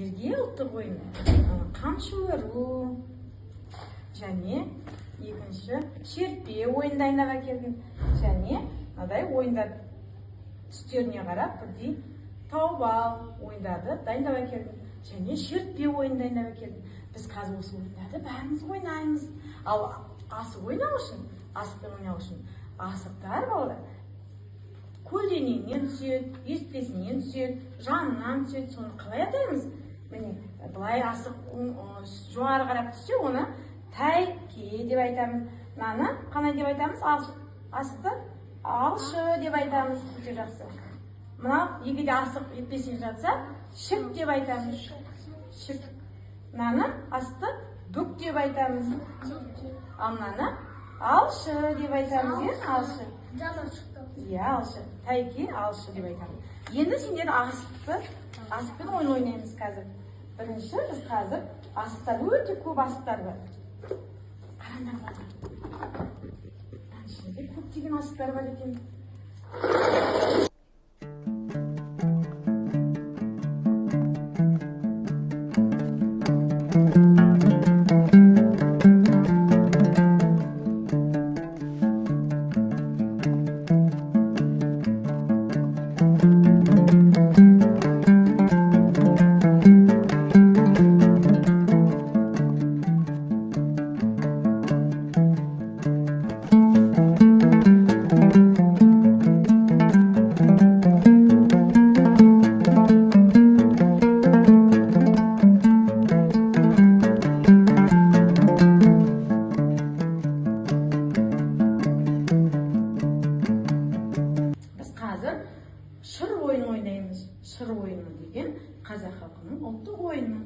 сіздерге ұлттық ойын қамшы өру және екінші шертпе ойын дайындап әкелдім. Және мынадай ойындар түстеріне қарап бірдей тауып ал ойындарды дайындап әкелдім. Және шертпе ойын дайындап әкелдім. Біз қазір осы ойындарды бәріміз ойнаймыз. Ал асық ойнау үшін, асықпен ойнау үшін асықтар балалар көлденеңнен түседі, ертпесінен түседі, жанынан түседі. Соны қалай атаймыз? Міне, былай асық жоғары қарап түссе, оны тәйке деп айтамыз. Мынаны қандай деп айтамыз? Асықты алшы деп айтамыз. Өте жақсы. Мына егерде асық ертпесінен жатса, шік деп айтамыз. Шік. Мынаны асықты бүк деп айтамыз. Ал мынаны алшы деп айтамыз. Алшы. Алшы. Тәйке алшы деп айтамыз. Енді сендер асықпен ойын ойнаймыз қазір. Бірінші біз қазір асықтар өте көп асықтар бар. Қараңдар балалар. Ішінде көптеген асықтар бар екен. Шыр ойын ойнаймыз. Шыр ойыны деген қазақ халқының ұлттық ойыны.